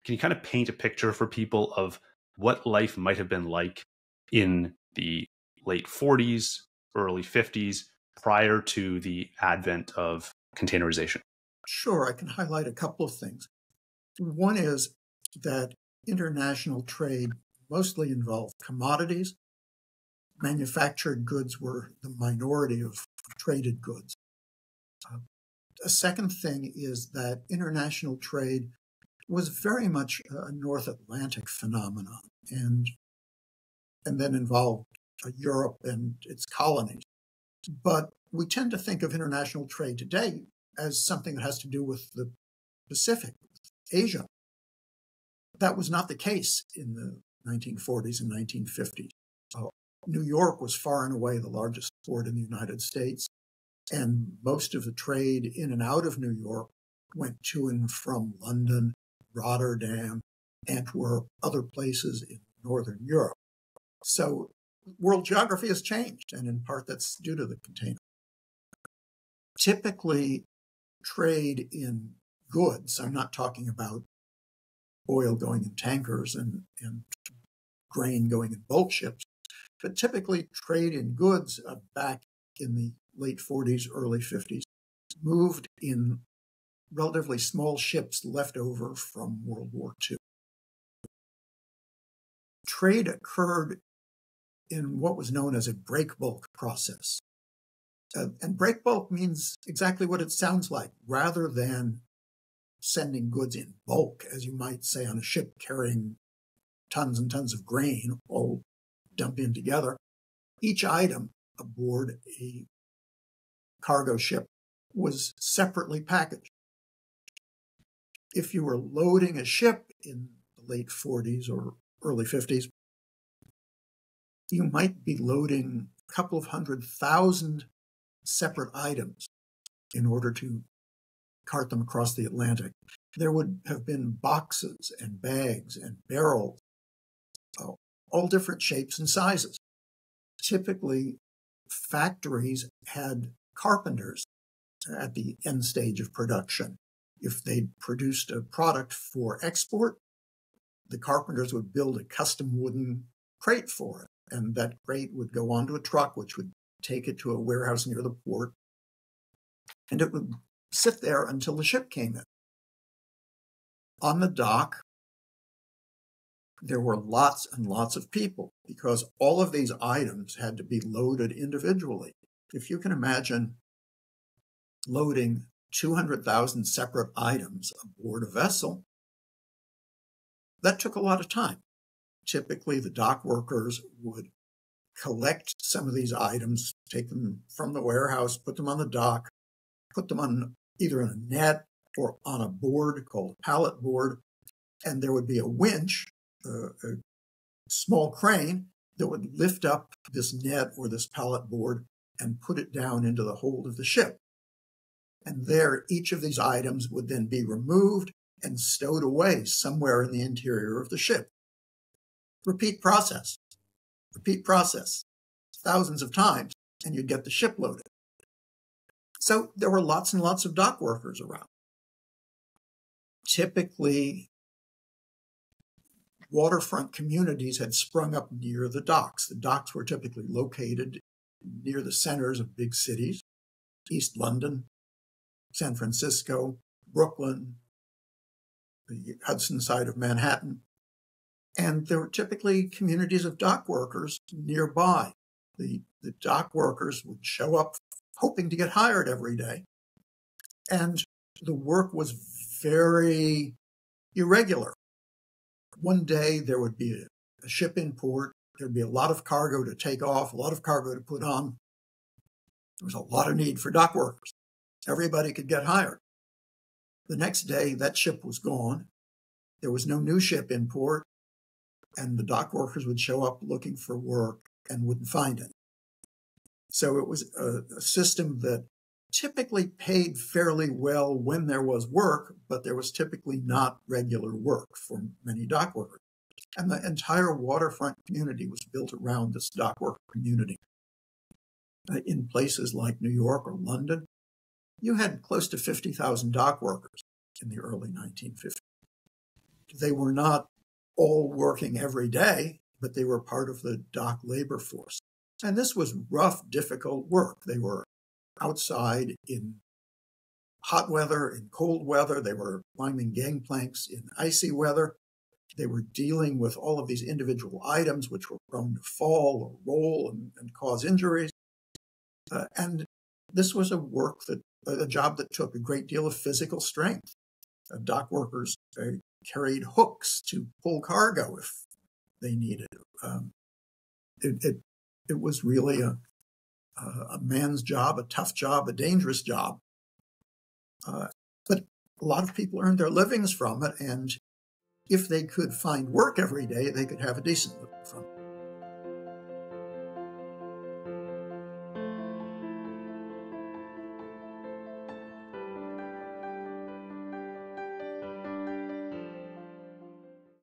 Can you kind of paint a picture for people of what life might have been like in the late 40s, early 50s, prior to the advent of containerization? Sure, I can highlight a couple of things. One is that international trade mostly involved commodities. Manufactured goods were the minority of traded goods. A second thing is that international trade was very much a North Atlantic phenomenon and then involved Europe and its colonies. But we tend to think of international trade today as something that has to do with the Pacific, Asia. That was not the case in the 1940s and 1950s. New York was far and away the largest port in the United States, and most of the trade in and out of New York went to and from London, Rotterdam, Antwerp, other places in Northern Europe. So world geography has changed, and in part that's due to the container. Typically, trade in goods, I'm not talking about oil going in tankers and grain going in bulk ships, but typically trade in goods back in the late 40s, early 50s, moved in relatively small ships left over from World War II. Trade occurred in what was known as a break bulk process. And break bulk means exactly what it sounds like. Rather than sending goods in bulk, as you might say on a ship carrying tons and tons of grain all dumped in together, each item aboard a cargo ship was separately packaged. If you were loading a ship in the late 40s or early 50s, you might be loading a couple of 100,000 separate items in order to cart them across the Atlantic. There would have been boxes and bags and barrels, all different shapes and sizes. Typically, factories had carpenters at the end stage of production. If they produced a product for export, the carpenters would build a custom wooden crate for it, and that crate would go onto a truck, which would take it to a warehouse near the port, and it would sit there until the ship came in. On the dock, there were lots and lots of people because all of these items had to be loaded individually. If you can imagine loading 200,000 separate items aboard a vessel, that took a lot of time. Typically, the dock workers would collect some of these items, take them from the warehouse, put them on the dock, put them on either in a net or on a board called a pallet board, and there would be a winch, a small crane that would lift up this net or this pallet board and put it down into the hold of the ship. And there, each of these items would then be removed and stowed away somewhere in the interior of the ship. Repeat process, thousands of times, and you'd get the ship loaded. So there were lots and lots of dock workers around. Typically, waterfront communities had sprung up near the docks. The docks were typically located near the centers of big cities, East London, San Francisco, Brooklyn, the Hudson side of Manhattan. And there were typically communities of dock workers nearby. The dock workers would show up hoping to get hired every day. And the work was very irregular. One day there would be a ship in port. There'd be a lot of cargo to take off, a lot of cargo to put on. There was a lot of need for dock workers. Everybody could get hired. The next day, that ship was gone. There was no new ship in port, and the dock workers would show up looking for work and wouldn't find it. So it was a system that typically paid fairly well when there was work, but there was typically not regular work for many dock workers. And the entire waterfront community was built around this dock worker community. In places like New York or London, you had close to 50,000 dock workers in the early 1950s. they were not all working every day, but they were part of the dock labor force. And this was rough, difficult work. They were outside in hot weather, in cold weather. They were climbing gangplanks in icy weather. They were dealing with all of these individual items which were prone to fall or roll and cause injuries. And this was a job that took a great deal of physical strength. Dock workers carried hooks to pull cargo if they needed it. It was really a man's job, a tough job, a dangerous job. But a lot of people earned their livings from it, and if they could find work every day, they could have a decent living from it.